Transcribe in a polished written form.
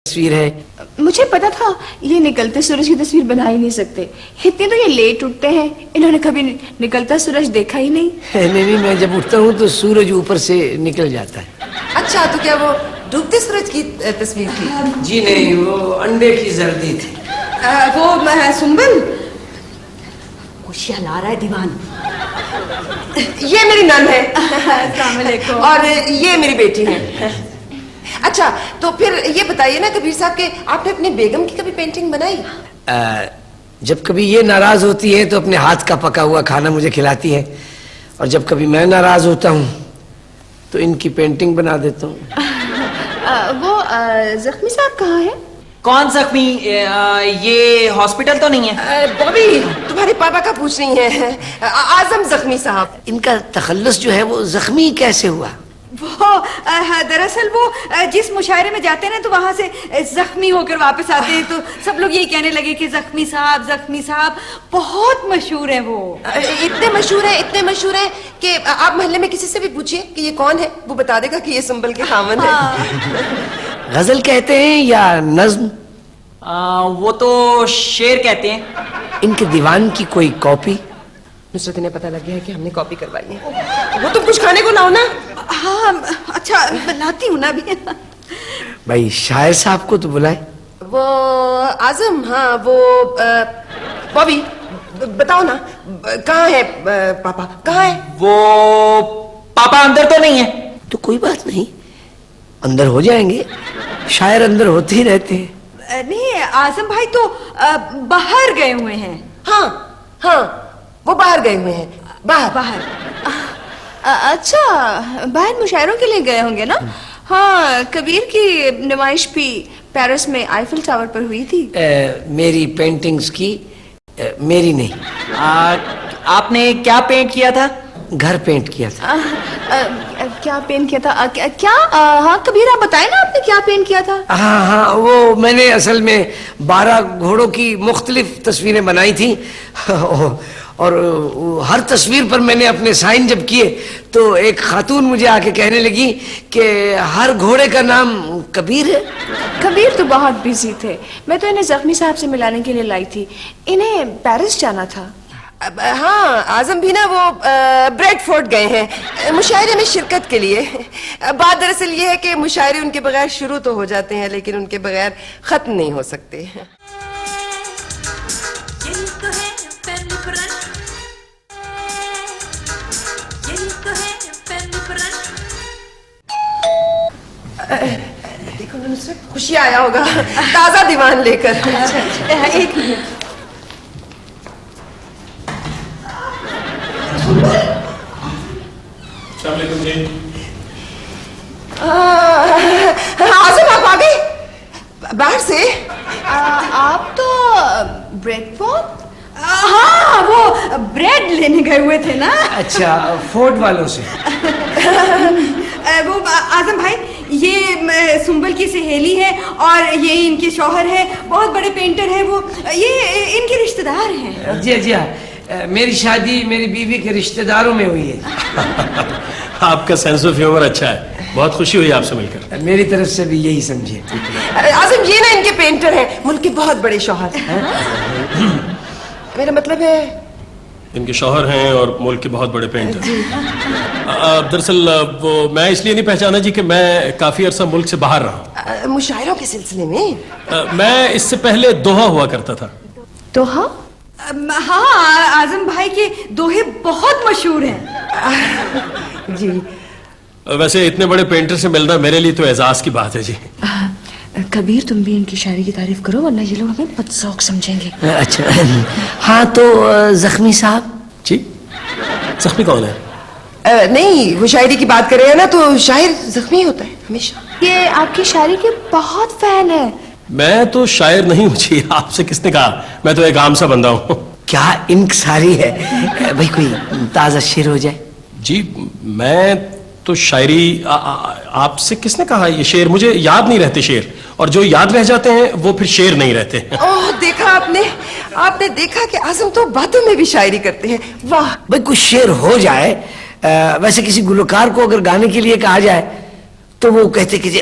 تصویر ہے. مجھے پتا تھا یہ نکلتے سورج کی تصویر بنا ہی نہیں سکتے. اتنے تو یہ لیٹ اٹھتے ہیں, انہوں نے کبھی نکلتا سورج دیکھا ہی نہیں. نہیں, میں جب اٹھتا ہوں تو سورج اوپر سے نکل جاتا ہے. اچھا, تو کیا وہ ڈوبتے سورج کی تصویر تھی؟ جی نہیں, وہ انڈے کی زردی تھی. وہ سنبل خوشیاں لا رہا ہے دیوان. یہ میری نند ہے. السلام علیکم. اور یہ میری بیٹی ہے. اچھا, تو پھر یہ بتائیے نا کبیر صاحب کہ آپ نے اپنی بیگم کی کبھی پینٹنگ بنائی؟ جب کبھی یہ ناراض ہوتی ہے تو اپنے ہاتھ کا پکا ہوا کھانا مجھے کھلاتی ہے, اور جب کبھی میں ناراض ہوتا ہوں تو ان کی پینٹنگ بنا دیتا ہوں. وہ زخمی صاحب کہاں ہے؟ کون زخمی؟ یہ ہاسپٹل تو نہیں ہے. بابی, تمہارے پاپا کا پوچھ رہی ہیں. اعظم زخمی صاحب. ان کا تخلص جو ہے وہ زخمی کیسے ہوا؟ وہ دراصل وہ جس مشاعرے میں جاتے ہیں نا تو وہاں سے زخمی ہو کر واپس آتے ہیں, تو سب لوگ یہی کہنے لگے کہ زخمی صاحب بہت مشہور ہیں. وہ اتنے مشہور ہیں کہ آپ محلے میں کسی سے بھی پوچھئے کہ یہ کون ہے, وہ بتا دے گا کہ یہ سنبل کے خاوند ہے. غزل کہتے ہیں یا نظم؟ وہ تو شعر کہتے ہیں. ان کے دیوان کی کوئی کاپی؟ نصرت انہیں پتہ لگ گیا ہے کہ ہم نے کاپی کروائی ہے. وہ تم کچھ کھانے کو لاؤ نا. ہاں اچھا, لاتی ہوں نا ابھی. بھائی شاعر صاحب کو تو بلائے. وہ اعظم, ہاں وہ بابی بتاؤ نا کہاں ہے پاپا, کہاں ہے وہ پاپا اندر تو نہیں ہے. تو کوئی بات نہیں, اندر ہو جائیں گے, شاعر اندر ہوتے ہی رہتے ہیں. نہیں, اعظم بھائی تو باہر گئے ہوئے ہیں. ہاں وہ باہر گئے ہوئے ہیں. باہر. اچھا, باہر مشاعروں کے لیے گئے ہوں گے نا. ہاں, کبیر کی نمائش بھی پیرس میں آئیفل ٹاور پر ہوئی تھی. میری پینٹنگز کی, میری نہیں. آپ نے کیا پینٹ کیا تھا؟ گھر پینٹ کیا تھا. کیا پینٹ کیا تھا؟ کیا ہاں کبیر, آپ بتائیں نا آپ نے کیا پینٹ کیا تھا. ہاں, وہ میں نے اصل میں 12 گھوڑوں کی مختلف تصویریں بنائی تھیں, اور ہر تصویر پر میں نے اپنے سائن جب کیے تو ایک خاتون مجھے آ کے کہنے لگی کہ ہر گھوڑے کا نام کبیر ہے. کبیر تو بہت بیزی تھے, میں تو انہیں زخمی صاحب سے ملانے کے لیے لائی تھی. انہیں پیرس جانا تھا. ہاں, اعظم بھی نا وہ بریڈ فورٹ گئے ہیں مشاعرے میں شرکت کے لیے. بات دراصل یہ ہے کہ مشاعرے ان کے بغیر شروع تو ہو جاتے ہیں لیکن ان کے بغیر ختم نہیں ہو سکتے. دیکھو نصرت, خوشی آیا ہوگا تازہ دیوان لے کر. ایک منٹ. السلام علیکم جی. اعظم آپ آ گئے باہر سے. آپ تو بریڈ فورٹ. ہاں, وہ بریڈ لینے گئے ہوئے تھے نا. اچھا, فورٹ والوں سے. وہ اعظم بھائی, یہ سنبل کی سہیلی ہے اور یہ ان کے شوہر ہے, بہت بڑے پینٹر ہیں وہ, یہ ان کے رشتہ دار ہیں. جی ہاں, میری شادی میری بیوی کے رشتہ داروں میں ہوئی ہے. آپ کا سینس آف ہیومر اچھا ہے, بہت خوشی ہوئی آپ سے مل کر. میری طرف سے بھی یہی سمجھے. اعظم یہ نا ان کے پینٹر ہیں, ملک کے بہت بڑے شوہر ہیں. میرا مطلب ہے ان کے شوہر ہیں اور ملک کے بہت بڑے پینٹر. دراصل وہ میں اس لیے نہیں پہچانا جی کہ میں کافی عرصہ ملک سے باہر رہا. مشاعروں کے سلسلے میں میں اس سے پہلے دوحہ ہوا کرتا تھا. دوحہ؟ ہاں, اعظم بھائی کے دوہے بہت مشہور ہیں. جی. ویسے اتنے بڑے پینٹر سے ملنا میرے لیے تو اعزاز کی بات ہے جی. کبیر, تم بھی ان کی شاعری کی تعریف کرو ورنہ یہ لوگ ہمیں بدذوق سمجھیں گے. اچھا, ہاں تو زخمی صاحب. جی, زخمی کون ہے؟ نہیں, وہ شاعری کی بات کر رہے ہیں نا, تو شاعر زخمی ہوتا ہے ہمیشہ. یہ آپ کی شاعری کے بہت فین ہے. میں تو شاعر نہیں ہوں جی, آپ سے کس نے کہا, میں تو ایک عام سا بندہ ہوں. کیا انک ساری ہے بھائی, کوئی تازہ شعر ہو جائے. جی میں تو شاعری, آپ سے کس نے کہا یہ شعر, مجھے یاد نہیں رہتے شعر, اور جو یاد رہ جاتے ہیں وہ پھر شعر نہیں رہتے. اوہ, دیکھا آپ نے دیکھا کہ اعظم تو باتوں میں بھی شاعری کرتے ہیں. واہ بھائی, کچھ شعر ہو جائے. ویسے کسی گلوکار کو اگر گانے کے لیے کہا جائے تو وہ کہتے کہ